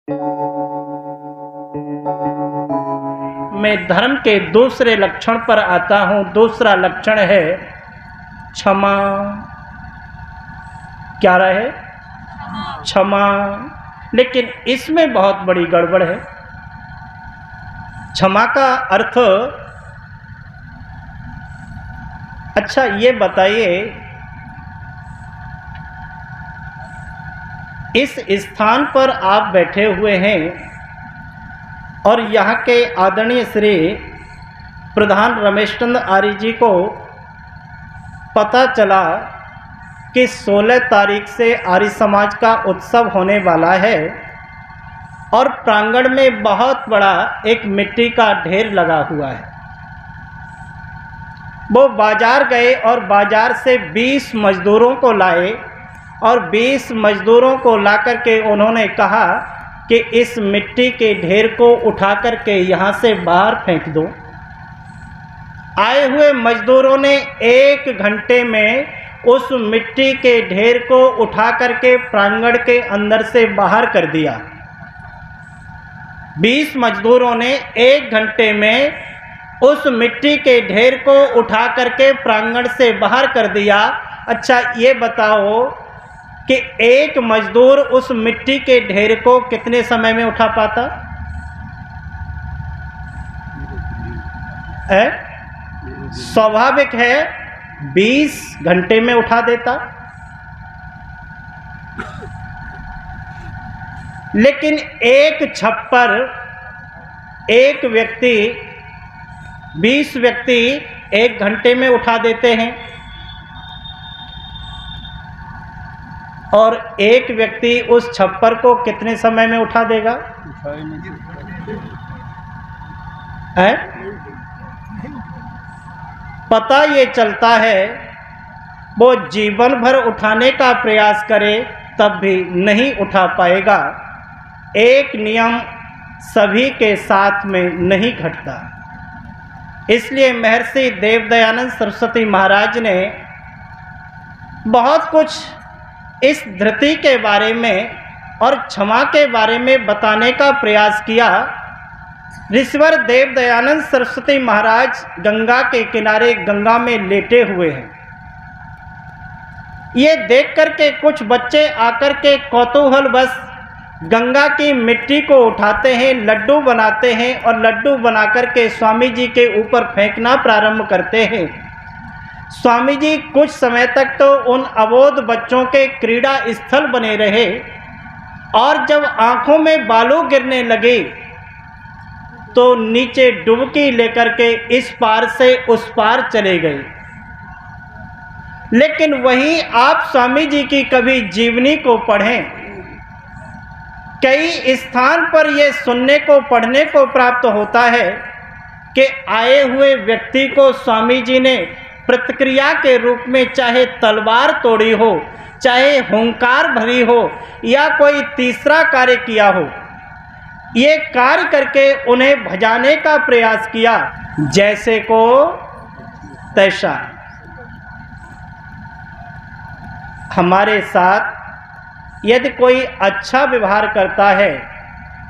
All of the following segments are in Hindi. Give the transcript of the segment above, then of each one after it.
मैं धर्म के दूसरे लक्षण पर आता हूँ। दूसरा लक्षण है क्षमा। क्या रहे? क्षमा। लेकिन इसमें बहुत बड़ी गड़बड़ है। क्षमा का अर्थ, अच्छा ये बताइए, इस स्थान पर आप बैठे हुए हैं और यहाँ के आदरणीय श्री प्रधान रमेश चंद्र आर्य जी को पता चला कि 16 तारीख से आर्य समाज का उत्सव होने वाला है और प्रांगण में बहुत बड़ा एक मिट्टी का ढेर लगा हुआ है। वो बाजार गए और बाजार से 20 मजदूरों को लाए और 20 मजदूरों को लाकर के उन्होंने कहा कि इस मिट्टी के ढेर को उठा करके यहाँ से बाहर फेंक दो। आए हुए मजदूरों ने 1 घंटे में उस मिट्टी के ढेर को उठा करके प्रांगण के अंदर से बाहर कर दिया। 20 मजदूरों ने 1 घंटे में उस मिट्टी के ढेर को उठा करके प्रांगण से बाहर कर दिया। अच्छा ये बताओ कि एक मजदूर उस मिट्टी के ढेर को कितने समय में उठा पाता है? स्वाभाविक है 20 घंटे में उठा देता। लेकिन एक छप्पर, एक व्यक्ति, 20 व्यक्ति 1 घंटे में उठा देते हैं और एक व्यक्ति उस छप्पर को कितने समय में उठा देगा? है? पता ये चलता है वो जीवन भर उठाने का प्रयास करे तब भी नहीं उठा पाएगा। एक नियम सभी के साथ में नहीं घटता। इसलिए महर्षि देवदयानंद सरस्वती महाराज ने बहुत कुछ इस धरती के बारे में और क्षमा के बारे में बताने का प्रयास किया। ऋषिवर देवदयानंद सरस्वती महाराज गंगा के किनारे गंगा में लेटे हुए हैं। ये देख करके कुछ बच्चे आकर के कौतूहलवश गंगा की मिट्टी को उठाते हैं, लड्डू बनाते हैं और लड्डू बना करके स्वामी जी के ऊपर फेंकना प्रारंभ करते हैं। स्वामी जी कुछ समय तक तो उन अबोध बच्चों के क्रीड़ा स्थल बने रहे और जब आंखों में बालू गिरने लगे तो नीचे डुबकी लेकर के इस पार से उस पार चले गए। लेकिन वहीं आप स्वामी जी की कभी जीवनी को पढ़ें, कई स्थान पर यह सुनने को पढ़ने को प्राप्त होता है कि आए हुए व्यक्ति को स्वामी जी ने प्रतिक्रिया के रूप में चाहे तलवार तोड़ी हो, चाहे हुंकार भरी हो या कोई तीसरा कार्य किया हो, ये कार्य करके उन्हें भजाने का प्रयास किया। जैसे को तैसा हमारे साथ यदि कोई अच्छा व्यवहार करता है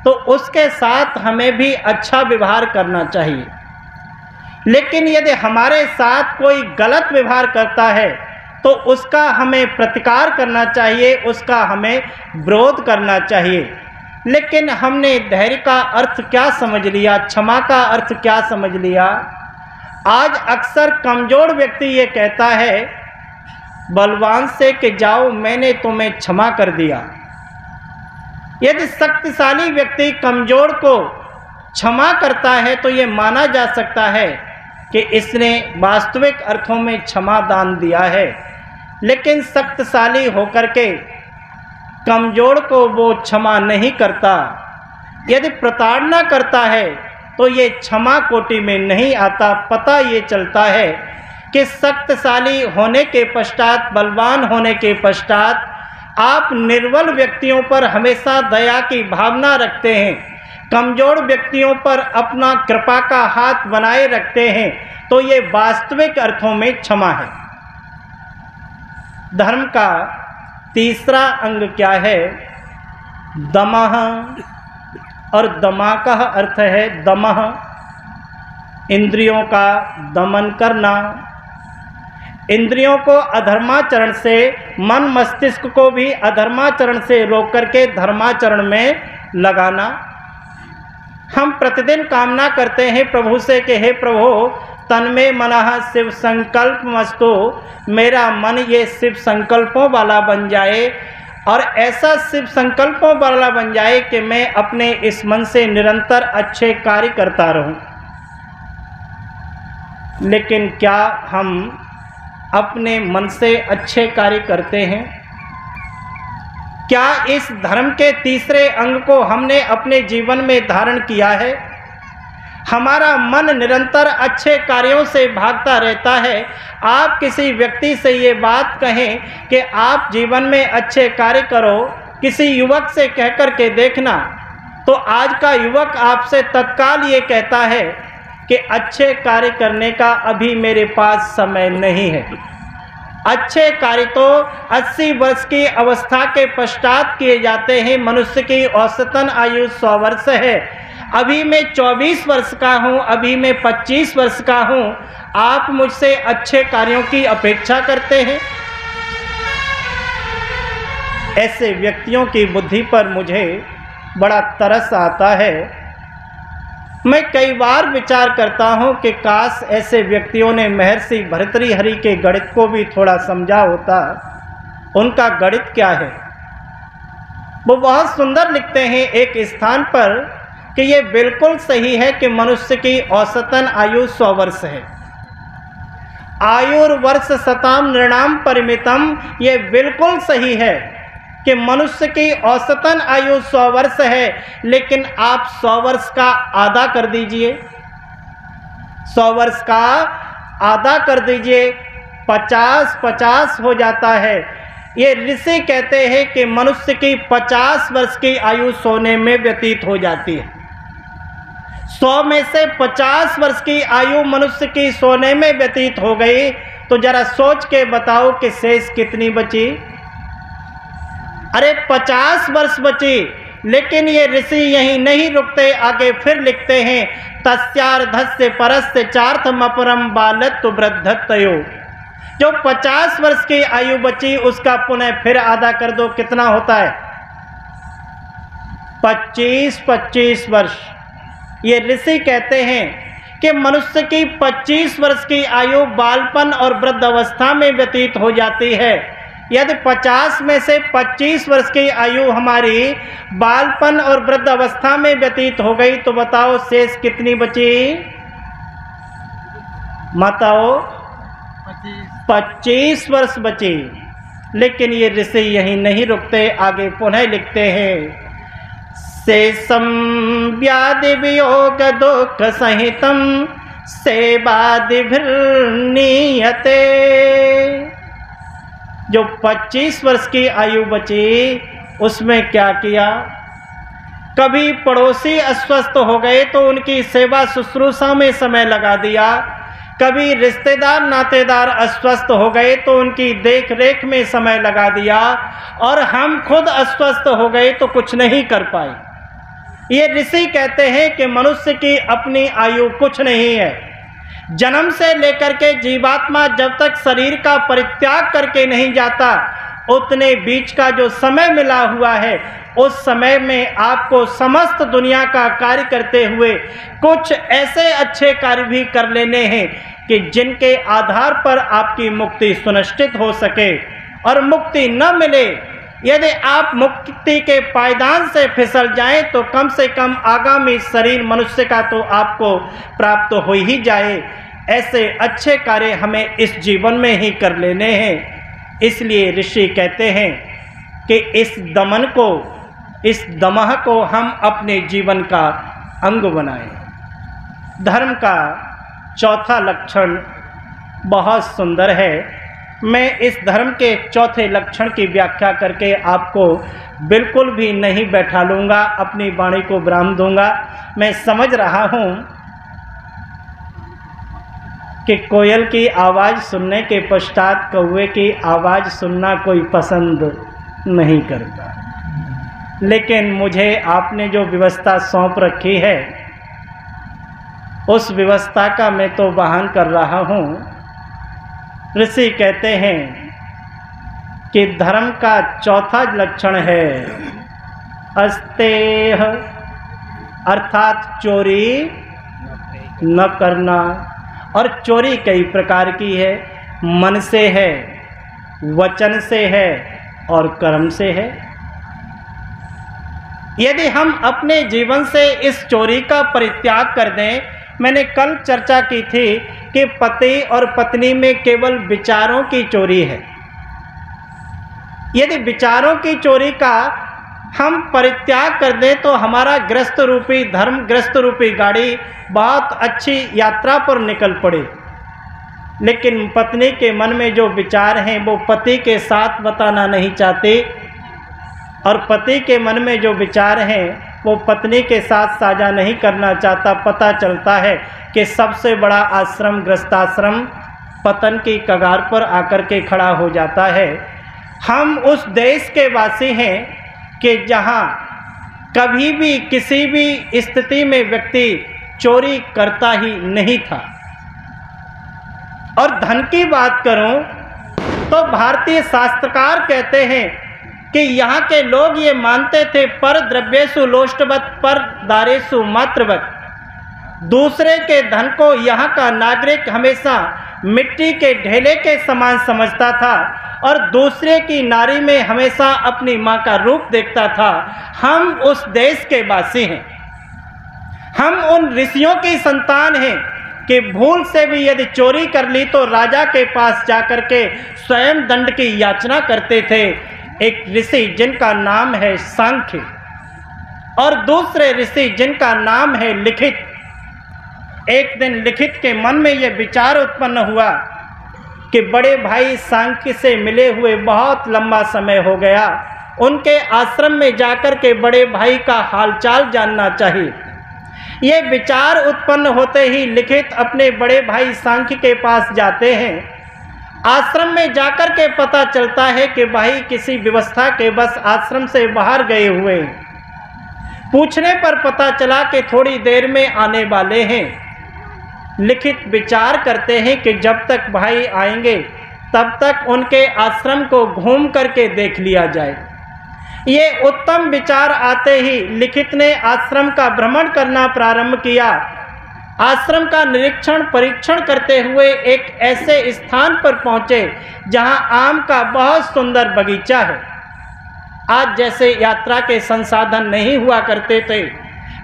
तो उसके साथ हमें भी अच्छा व्यवहार करना चाहिए। लेकिन यदि हमारे साथ कोई गलत व्यवहार करता है तो उसका हमें प्रतिकार करना चाहिए, उसका हमें विरोध करना चाहिए। लेकिन हमने धैर्य का अर्थ क्या समझ लिया, क्षमा का अर्थ क्या समझ लिया? आज अक्सर कमज़ोर व्यक्ति ये कहता है बलवान से कि जाओ मैंने तुम्हें क्षमा कर दिया। यदि शक्तिशाली व्यक्ति कमज़ोर को क्षमा करता है तो ये माना जा सकता है कि इसने वास्तविक अर्थों में क्षमा दान दिया है। लेकिन शक्तिशाली होकर के कमज़ोर को वो क्षमा नहीं करता। यदि प्रताड़ना करता है तो ये क्षमा कोटि में नहीं आता। पता ये चलता है कि शक्तिशाली होने के पश्चात, बलवान होने के पश्चात आप निर्बल व्यक्तियों पर हमेशा दया की भावना रखते हैं, कमज़ोर व्यक्तियों पर अपना कृपा का हाथ बनाए रखते हैं, तो ये वास्तविक अर्थों में क्षमा है। धर्म का तीसरा अंग क्या है? दमः और दमा का अर्थ है दमः, इंद्रियों का दमन करना, इंद्रियों को अधर्माचरण से, मन मस्तिष्क को भी अधर्माचरण से रोक करके धर्माचरण में लगाना। हम प्रतिदिन कामना करते हैं प्रभु से कि हे प्रभु तन्मे मनः शिव संकल्प मस्तु, मेरा मन ये शिव संकल्पों वाला बन जाए और ऐसा शिव संकल्पों वाला बन जाए कि मैं अपने इस मन से निरंतर अच्छे कार्य करता रहूं। लेकिन क्या हम अपने मन से अच्छे कार्य करते हैं? क्या इस धर्म के तीसरे अंग को हमने अपने जीवन में धारण किया है? हमारा मन निरंतर अच्छे कार्यों से भागता रहता है। आप किसी व्यक्ति से ये बात कहें कि आप जीवन में अच्छे कार्य करो, किसी युवक से कह कर के देखना, तो आज का युवक आपसे तत्काल ये कहता है कि अच्छे कार्य करने का अभी मेरे पास समय नहीं है। अच्छे कार्य तो 80 वर्ष की अवस्था के पश्चात किए जाते हैं। मनुष्य की औसतन आयु 100 वर्ष है। अभी मैं 24 वर्ष का हूँ, अभी मैं 25 वर्ष का हूँ। आप मुझसे अच्छे कार्यों की अपेक्षा करते हैं? ऐसे व्यक्तियों की बुद्धि पर मुझे बड़ा तरस आता है। मैं कई बार विचार करता हूं कि काश ऐसे व्यक्तियों ने महर्षि भर्तृहरि के गणित को भी थोड़ा समझा होता। उनका गणित क्या है? वो बहुत सुंदर लिखते हैं एक स्थान पर कि ये बिल्कुल सही है कि मनुष्य की औसतन आयु 100 वर्ष है। आयुर्वर्ष शताम नृणाम परिमितम, ये बिल्कुल सही है कि मनुष्य की औसतन आयु 100 वर्ष है। लेकिन आप 100 वर्ष का आधा कर दीजिए, 100 वर्ष का आधा कर दीजिए, 50 हो जाता है। ये ऋषि कहते हैं कि मनुष्य की 50 वर्ष की आयु सोने में व्यतीत हो जाती है। 100 में से 50 वर्ष की आयु मनुष्य की सोने में व्यतीत हो गई, तो जरा सोच के बताओ कि शेष कितनी बची? अरे 50 वर्ष बची। लेकिन ये ऋषि यहीं नहीं रुकते, आगे फिर लिखते हैं तस्यार्धस्य परस्य चार्थमपरम बालत्व वृद्धत्वयो। जो 50 वर्ष की आयु बची उसका पुनः फिर आधा कर दो, कितना होता है? 25 वर्ष। ये ऋषि कहते हैं कि मनुष्य की 25 वर्ष की आयु बालपन और वृद्ध अवस्था में व्यतीत हो जाती है। यदि 50 में से 25 वर्ष की आयु हमारी बालपन और वृद्ध अवस्था में व्यतीत हो गई, तो बताओ शेष कितनी बची? बताओ। 25 वर्ष बची। लेकिन ये ऋषि यहीं नहीं रुकते, आगे पुनः लिखते हैं शेषम व्याधि वियोग दुख सहितम सेवादिभिर्नीयते। जो 25 वर्ष की आयु बची उसमें क्या किया? कभी पड़ोसी अस्वस्थ हो गए तो उनकी सेवा शुश्रूषा में समय लगा दिया। कभी रिश्तेदार नातेदार अस्वस्थ हो गए तो उनकी देख रेख में समय लगा दिया। और हम खुद अस्वस्थ हो गए तो कुछ नहीं कर पाए। ये ऋषि कहते हैं कि मनुष्य की अपनी आयु कुछ नहीं है। जन्म से लेकर के जीवात्मा जब तक शरीर का परित्याग करके नहीं जाता, उतने बीच का जो समय मिला हुआ है, उस समय में आपको समस्त दुनिया का कार्य करते हुए कुछ ऐसे अच्छे कार्य भी कर लेने हैं कि जिनके आधार पर आपकी मुक्ति सुनिश्चित हो सके। और मुक्ति न मिले, यदि आप मुक्ति के पायदान से फिसल जाएं, तो कम से कम आगामी शरीर मनुष्य का तो आपको प्राप्त हो ही जाए। ऐसे अच्छे कार्य हमें इस जीवन में ही कर लेने हैं। इसलिए ऋषि कहते हैं कि इस दमन को, इस दमह को हम अपने जीवन का अंग बनाएं। धर्म का चौथा लक्षण बहुत सुंदर है। मैं इस धर्म के चौथे लक्षण की व्याख्या करके आपको बिल्कुल भी नहीं बैठा लूँगा, अपनी वाणी को विराम दूंगा। मैं समझ रहा हूँ कि कोयल की आवाज़ सुनने के पश्चात कौवे की आवाज़ सुनना कोई पसंद नहीं करता। लेकिन मुझे आपने जो व्यवस्था सौंप रखी है उस व्यवस्था का मैं तो वाहन कर रहा हूँ। ऋषि कहते हैं कि धर्म का चौथा लक्षण है अस्तेह, अर्थात चोरी न करना। और चोरी कई प्रकार की है, मन से है, वचन से है और कर्म से है। यदि हम अपने जीवन से इस चोरी का परित्याग कर दें, मैंने कल चर्चा की थी कि पति और पत्नी में केवल विचारों की चोरी है। यदि विचारों की चोरी का हम परित्याग कर दें तो हमारा ग्रस्त रूपी धर्म, ग्रस्त रूपी गाड़ी बहुत अच्छी यात्रा पर निकल पड़े। लेकिन पत्नी के मन में जो विचार हैं वो पति के साथ बताना नहीं चाहती, और पति के मन में जो विचार हैं वो पत्नी के साथ साझा नहीं करना चाहता। पता चलता है कि सबसे बड़ा आश्रम, गृहस्थाश्रम, पतन की कगार पर आकर के खड़ा हो जाता है। हम उस देश के वासी हैं कि जहाँ कभी भी किसी भी स्थिति में व्यक्ति चोरी करता ही नहीं था। और धन की बात करूं तो भारतीय शास्त्रकार कहते हैं कि यहाँ के लोग ये मानते थे पर द्रव्येषु लोष्टवत् पर दारेषु मात्रवत्। दूसरे के धन को यहाँ का नागरिक हमेशा मिट्टी के ढेले के समान समझता था और दूसरे की नारी में हमेशा अपनी माँ का रूप देखता था। हम उस देश के वासी हैं, हम उन ऋषियों की संतान हैं कि भूल से भी यदि चोरी कर ली तो राजा के पास जाकर के स्वयं दंड की याचना करते थे। एक ऋषि जिनका नाम है सांख्य और दूसरे ऋषि जिनका नाम है लिखित। एक दिन लिखित के मन में यह विचार उत्पन्न हुआ कि बड़े भाई सांख्य से मिले हुए बहुत लंबा समय हो गया, उनके आश्रम में जाकर के बड़े भाई का हालचाल जानना चाहिए। ये विचार उत्पन्न होते ही लिखित अपने बड़े भाई सांख्य के पास जाते हैं। आश्रम में जाकर के पता चलता है कि भाई किसी व्यवस्था के बस आश्रम से बाहर गए हुए। पूछने पर पता चला कि थोड़ी देर में आने वाले हैं। लिखित विचार करते हैं कि जब तक भाई आएंगे तब तक उनके आश्रम को घूम करके देख लिया जाए। ये उत्तम विचार आते ही लिखित ने आश्रम का भ्रमण करना प्रारंभ किया। आश्रम का निरीक्षण परीक्षण करते हुए एक ऐसे स्थान पर पहुंचे जहां आम का बहुत सुंदर बगीचा है। आज जैसे यात्रा के संसाधन नहीं हुआ करते थे,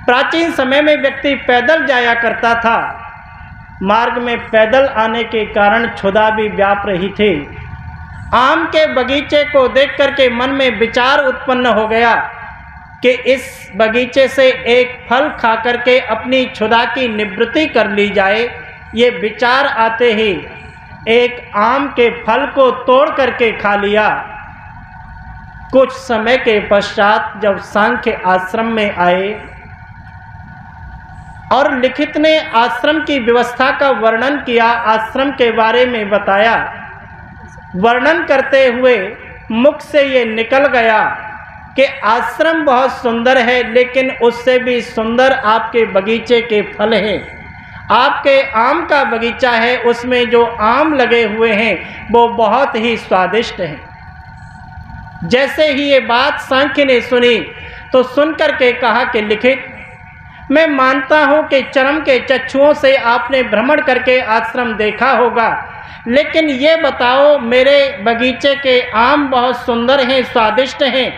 प्राचीन समय में व्यक्ति पैदल जाया करता था। मार्ग में पैदल आने के कारण क्षुधा भी व्याप रही थी। आम के बगीचे को देख करके मन में विचार उत्पन्न हो गया कि इस बगीचे से एक फल खा करके अपनी क्षुधा की निवृत्ति कर ली जाए। ये विचार आते ही एक आम के फल को तोड़ करके खा लिया। कुछ समय के पश्चात जब सांख्य आश्रम में आए और लिखित ने आश्रम की व्यवस्था का वर्णन किया, आश्रम के बारे में बताया, वर्णन करते हुए मुख से ये निकल गया कि आश्रम बहुत सुंदर है, लेकिन उससे भी सुंदर आपके बगीचे के फल हैं। आपके आम का बगीचा है, उसमें जो आम लगे हुए हैं वो बहुत ही स्वादिष्ट हैं। जैसे ही ये बात सांख्य ने सुनी तो सुनकर के कहा कि लिखित, मैं मानता हूँ कि चरम के चक्षुओं से आपने भ्रमण करके आश्रम देखा होगा, लेकिन ये बताओ मेरे बगीचे के आम बहुत सुंदर हैं, स्वादिष्ट हैं,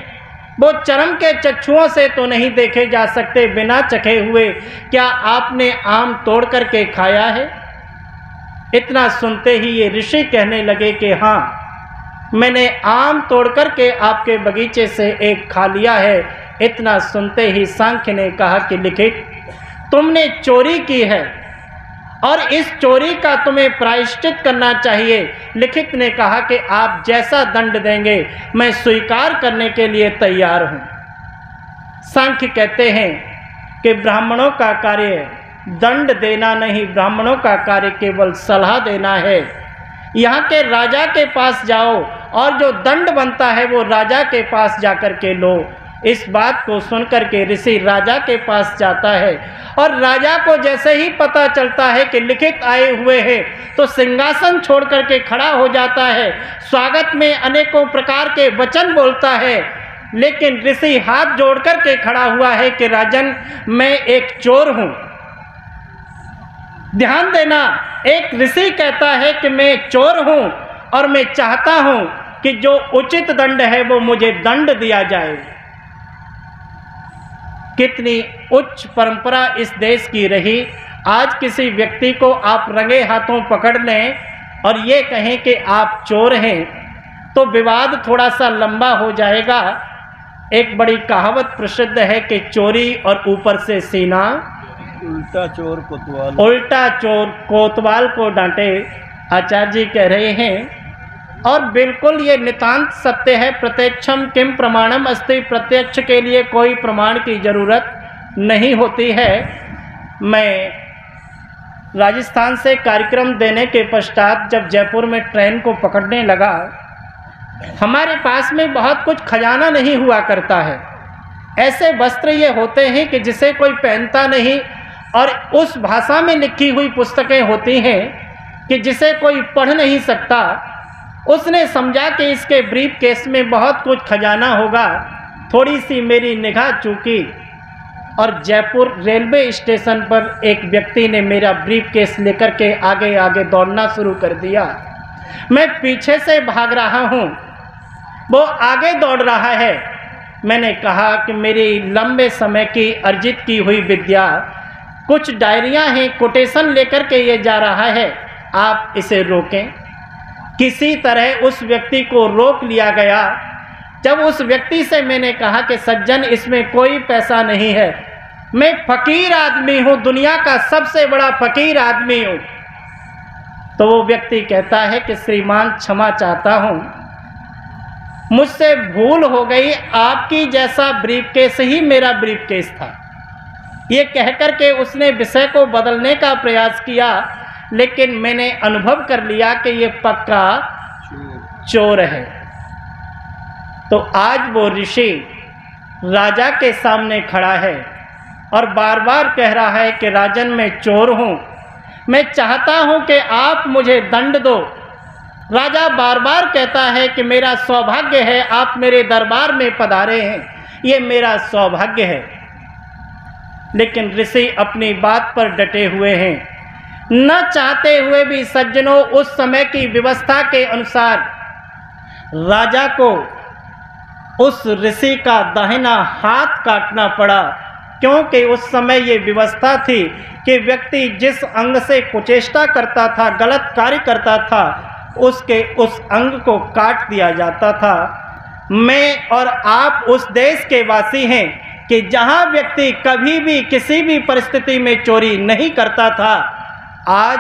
वो चरम के चक्षुओं से तो नहीं देखे जा सकते बिना चखे हुए। क्या आपने आम तोड़ करके खाया है? इतना सुनते ही ये ऋषि कहने लगे कि हाँ, मैंने आम तोड़ करके आपके बगीचे से एक खा लिया है। इतना सुनते ही सांख्य ने कहा कि लिखित, तुमने चोरी की है और इस चोरी का तुम्हें प्रायश्चित करना चाहिए। लिखित ने कहा कि आप जैसा दंड देंगे मैं स्वीकार करने के लिए तैयार हूँ। सांख्य कहते हैं कि ब्राह्मणों का कार्य दंड देना नहीं, ब्राह्मणों का कार्य केवल सलाह देना है। यहाँ के राजा के पास जाओ और जो दंड बनता है वो राजा के पास जाकर के लो। इस बात को सुनकर के ऋषि राजा के पास जाता है और राजा को जैसे ही पता चलता है कि लिखित आए हुए हैं तो सिंहासन छोड़ करके खड़ा हो जाता है। स्वागत में अनेकों प्रकार के वचन बोलता है, लेकिन ऋषि हाथ जोड़ करके खड़ा हुआ है कि राजन, मैं एक चोर हूं। ध्यान देना, एक ऋषि कहता है कि मैं एक चोर हूं और मैं चाहता हूं कि जो उचित दंड है वो मुझे दंड दिया जाए। कितनी उच्च परंपरा इस देश की रही। आज किसी व्यक्ति को आप रंगे हाथों पकड़ लें और ये कहें कि आप चोर हैं तो विवाद थोड़ा सा लंबा हो जाएगा। एक बड़ी कहावत प्रसिद्ध है कि चोरी और ऊपर से सीना, उल्टा चोर कोतवाल, उल्टा चोर कोतवाल को डांटे, आचार्य जी कह रहे हैं। और बिल्कुल ये नितांत सत्य है। प्रत्यक्षम किम प्रमाणम अस्ति, प्रत्यक्ष के लिए कोई प्रमाण की जरूरत नहीं होती है। मैं राजस्थान से कार्यक्रम देने के पश्चात जब जयपुर में ट्रेन को पकड़ने लगा, हमारे पास में बहुत कुछ खजाना नहीं हुआ करता है। ऐसे वस्त्र ये होते हैं कि जिसे कोई पहनता नहीं, और उस भाषा में लिखी हुई पुस्तकें होती हैं कि जिसे कोई पढ़ नहीं सकता। उसने समझा कि इसके ब्रीफ केस में बहुत कुछ खजाना होगा। थोड़ी सी मेरी निगाह चूकी और जयपुर रेलवे स्टेशन पर एक व्यक्ति ने मेरा ब्रीफ केस लेकर के आगे आगे दौड़ना शुरू कर दिया। मैं पीछे से भाग रहा हूँ, वो आगे दौड़ रहा है। मैंने कहा कि मेरी लंबे समय की अर्जित की हुई विद्या, कुछ डायरियां हैं, कोटेशन लेकर के ये जा रहा है, आप इसे रोकें। किसी तरह उस व्यक्ति को रोक लिया गया। जब उस व्यक्ति से मैंने कहा कि सज्जन, इसमें कोई पैसा नहीं है, मैं फकीर आदमी हूँ, दुनिया का सबसे बड़ा फकीर आदमी हूँ, तो वो व्यक्ति कहता है कि श्रीमान क्षमा चाहता हूँ, मुझसे भूल हो गई, आपकी जैसा ब्रीफकेस ही मेरा ब्रीफकेस था। ये कहकर के उसने विषय को बदलने का प्रयास किया, लेकिन मैंने अनुभव कर लिया कि ये पक्का चोर है। तो आज वो ऋषि राजा के सामने खड़ा है और बार बार कह रहा है कि राजन, मैं चोर हूँ, मैं चाहता हूँ कि आप मुझे दंड दो। राजा बार बार कहता है कि मेरा सौभाग्य है आप मेरे दरबार में पधारे हैं, ये मेरा सौभाग्य है। लेकिन ऋषि अपनी बात पर डटे हुए हैं। न चाहते हुए भी सज्जनों, उस समय की व्यवस्था के अनुसार राजा को उस ऋषि का दाहिना हाथ काटना पड़ा, क्योंकि उस समय ये व्यवस्था थी कि व्यक्ति जिस अंग से कुचेष्टा करता था, गलत कार्य करता था, उसके उस अंग को काट दिया जाता था। मैं और आप उस देश के वासी हैं कि जहां व्यक्ति कभी भी किसी भी परिस्थिति में चोरी नहीं करता था, आज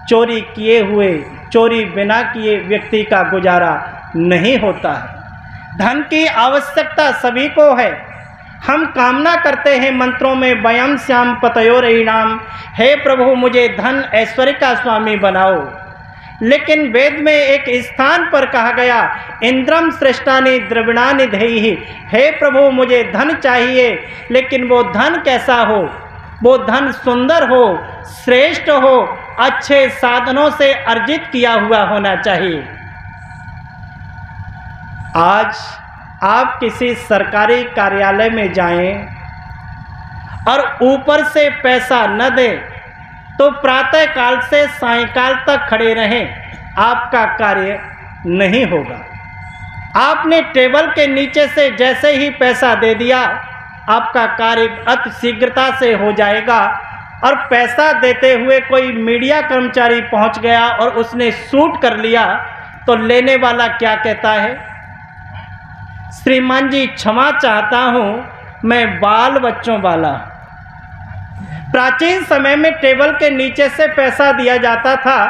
चोरी किए हुए, चोरी बिना किए व्यक्ति का गुजारा नहीं होता है। धन की आवश्यकता सभी को है। हम कामना करते हैं मंत्रों में, वयम श्याम पतयोरयिणाम, हे प्रभु मुझे धन ऐश्वर्य का स्वामी बनाओ। लेकिन वेद में एक स्थान पर कहा गया, इंद्रम सृष्टानि द्रविणानि धेहि, हे प्रभु मुझे धन चाहिए, लेकिन वो धन कैसा हो? वो धन सुंदर हो, श्रेष्ठ हो, अच्छे साधनों से अर्जित किया हुआ होना चाहिए। आज आप किसी सरकारी कार्यालय में जाएं और ऊपर से पैसा न दें तो प्रातः काल से सायंकाल तक खड़े रहें, आपका कार्य नहीं होगा। आपने टेबल के नीचे से जैसे ही पैसा दे दिया, आपका कार्य अति शीघ्रता से हो जाएगा। और पैसा देते हुए कोई मीडिया कर्मचारी पहुंच गया और उसने शूट कर लिया, तो लेने वाला क्या कहता है? श्रीमान जी क्षमा चाहता हूँ, मैं बाल बच्चों वाला। प्राचीन समय में टेबल के नीचे से पैसा दिया जाता था,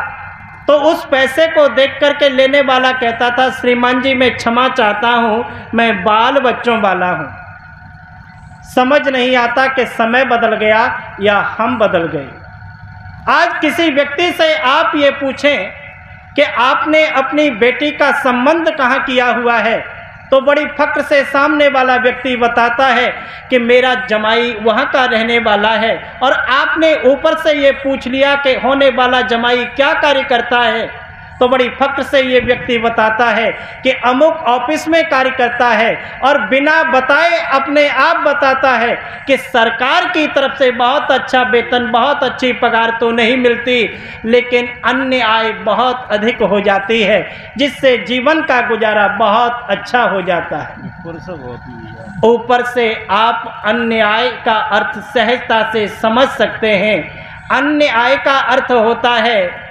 तो उस पैसे को देख करके लेने वाला कहता था, श्रीमान जी मैं क्षमा चाहता हूँ, मैं बाल बच्चों वाला हूँ। समझ नहीं आता कि समय बदल गया या हम बदल गए। आज किसी व्यक्ति से आप ये पूछें कि आपने अपनी बेटी का संबंध कहाँ किया हुआ है, तो बड़ी फक्र से सामने वाला व्यक्ति बताता है कि मेरा जमाई वहाँ का रहने वाला है, और आपने ऊपर से ये पूछ लिया कि होने वाला जमाई क्या कार्य करता है। तो बड़ी फक्र से ये व्यक्ति बताता है कि अमुक ऑफिस में कार्य करता है, और बिना बताए अपने आप बताता है कि सरकार की तरफ से बहुत अच्छा वेतन, बहुत अच्छी पगार तो नहीं मिलती, लेकिन अन्य आय बहुत अधिक हो जाती है, जिससे जीवन का गुजारा बहुत अच्छा हो जाता है। ऊपर से आप अन्य आय का अर्थ सहजता से समझ सकते हैं। अन्य आय का अर्थ होता है,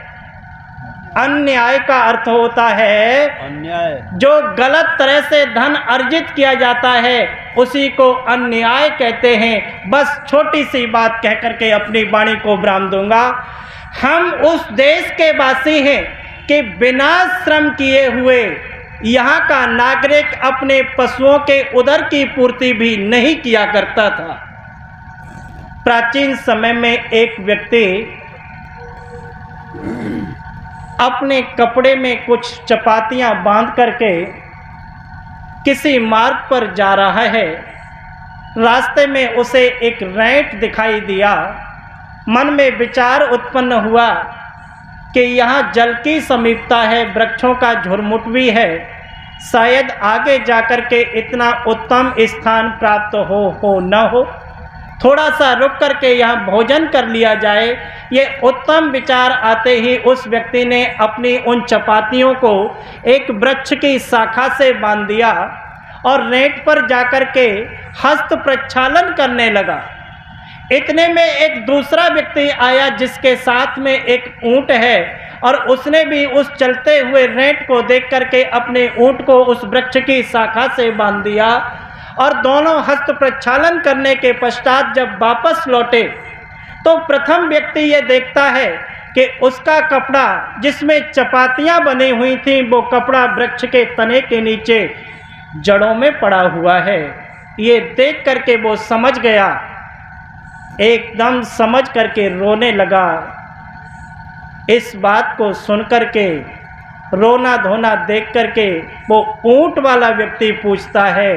अन्याय का अर्थ होता है अन्याय, जो गलत तरह से धन अर्जित किया जाता है उसी को अन्याय कहते हैं। बस छोटी सी बात कह करके अपनी वाणी को विराम दूंगा। हम उस देश के वासी हैं कि बिना श्रम किए हुए यहाँ का नागरिक अपने पशुओं के उदर की पूर्ति भी नहीं किया करता था। प्राचीन समय में एक व्यक्ति अपने कपड़े में कुछ चपातियां बांध करके किसी मार्ग पर जा रहा है। रास्ते में उसे एक रैंट दिखाई दिया। मन में विचार उत्पन्न हुआ कि यहाँ जल की समीपता है, वृक्षों का झुरमुट भी है, शायद आगे जाकर के इतना उत्तम स्थान प्राप्त हो न हो, थोड़ा सा रुक करके यहाँ भोजन कर लिया जाए। ये उत्तम विचार आते ही उस व्यक्ति ने अपनी उन चपातियों को एक वृक्ष की शाखा से बांध दिया और रेत पर जाकर के हस्त प्रक्षालन करने लगा। इतने में एक दूसरा व्यक्ति आया जिसके साथ में एक ऊंट है, और उसने भी उस चलते हुए रेत को देख करके अपने ऊंट को उस वृक्ष की शाखा से बांध दिया, और दोनों हस्त प्रक्षालन करने के पश्चात जब वापस लौटे तो प्रथम व्यक्ति ये देखता है कि उसका कपड़ा जिसमें चपातियां बनी हुई थीं वो कपड़ा वृक्ष के तने के नीचे जड़ों में पड़ा हुआ है। ये देख करके वो समझ गया, एकदम समझ करके रोने लगा। इस बात को सुन करके, रोना धोना देख करके वो ऊंट वाला व्यक्ति पूछता है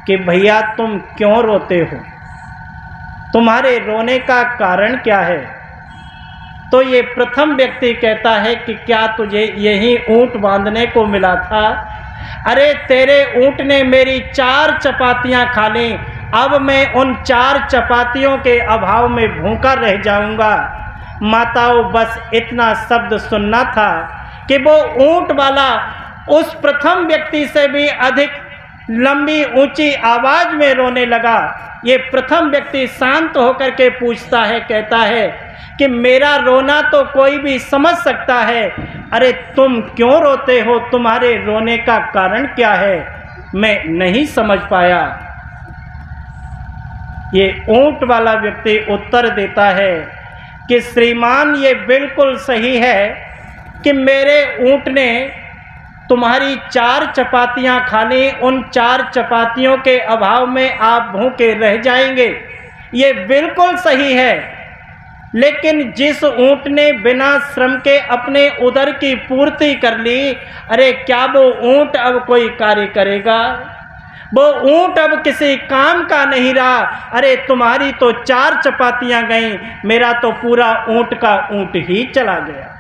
कि भैया तुम क्यों रोते हो, तुम्हारे रोने का कारण क्या है। तो ये प्रथम व्यक्ति कहता है कि क्या तुझे यही ऊंट बांधने को मिला था? अरे तेरे ऊंट ने मेरी 4 चपातियां खा ली, अब मैं उन 4 चपातियों के अभाव में भूखा रह जाऊंगा। माताओं, बस इतना शब्द सुनना था कि वो ऊंट वाला उस प्रथम व्यक्ति से भी अधिक लंबी ऊंची आवाज में रोने लगा। ये प्रथम व्यक्ति शांत होकर के पूछता है, कहता है कि मेरा रोना तो कोई भी समझ सकता है, अरे तुम क्यों रोते हो, तुम्हारे रोने का कारण क्या है? मैं नहीं समझ पाया। ये ऊंट वाला व्यक्ति उत्तर देता है कि श्रीमान, ये बिल्कुल सही है कि मेरे ऊंट ने तुम्हारी 4 चपातियां खा ली, उन 4 चपातियों के अभाव में आप भूखे रह जाएंगे, ये बिल्कुल सही है। लेकिन जिस ऊंट ने बिना श्रम के अपने उदर की पूर्ति कर ली, अरे क्या वो ऊंट अब कोई कार्य करेगा? वो ऊंट अब किसी काम का नहीं रहा। अरे तुम्हारी तो 4 चपातियां गईं, मेरा तो पूरा ऊंट का ऊंट ही चला गया।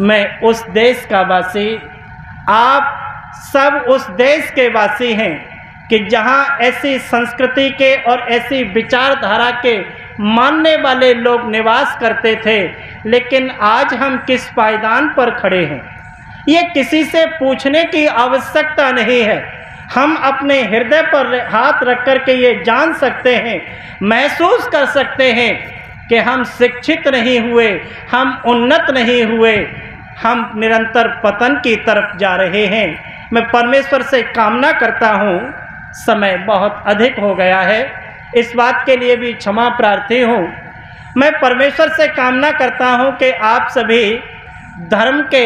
मैं उस देश का वासी, आप सब उस देश के वासी हैं कि जहां ऐसी संस्कृति के और ऐसी विचारधारा के मानने वाले लोग निवास करते थे। लेकिन आज हम किस पायदान पर खड़े हैं, ये किसी से पूछने की आवश्यकता नहीं है। हम अपने हृदय पर हाथ रख कर के ये जान सकते हैं, महसूस कर सकते हैं कि हम शिक्षित नहीं हुए, हम उन्नत नहीं हुए, हम निरंतर पतन की तरफ जा रहे हैं। मैं परमेश्वर से कामना करता हूँ, समय बहुत अधिक हो गया है, इस बात के लिए भी क्षमा प्रार्थी हूँ। मैं परमेश्वर से कामना करता हूँ कि आप सभी धर्म के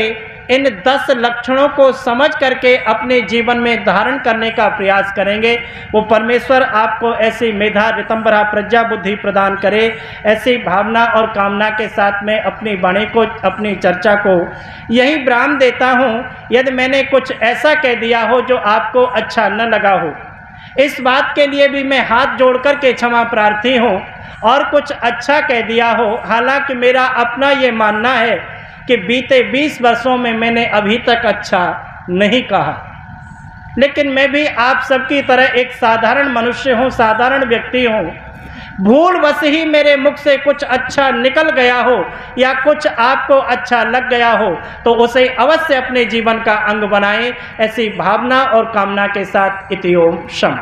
इन 10 लक्षणों को समझ करके अपने जीवन में धारण करने का प्रयास करेंगे, वो परमेश्वर आपको ऐसी मेधा ऋतंभरा प्रज्ञा बुद्धि प्रदान करे। ऐसी भावना और कामना के साथ में अपनी वाणी को, अपनी चर्चा को यही विराम देता हूँ। यदि मैंने कुछ ऐसा कह दिया हो जो आपको अच्छा न लगा हो, इस बात के लिए भी मैं हाथ जोड़ कर के क्षमा प्रार्थी हूँ। और कुछ अच्छा कह दिया हो, हालांकि मेरा अपना ये मानना है कि बीते 20 वर्षों में मैंने अभी तक अच्छा नहीं कहा, लेकिन मैं भी आप सबकी तरह एक साधारण मनुष्य हूँ, साधारण व्यक्ति हूँ। भूलवश ही मेरे मुख से कुछ अच्छा निकल गया हो या कुछ आपको अच्छा लग गया हो, तो उसे अवश्य अपने जीवन का अंग बनाएं। ऐसी भावना और कामना के साथ इति ओम शम।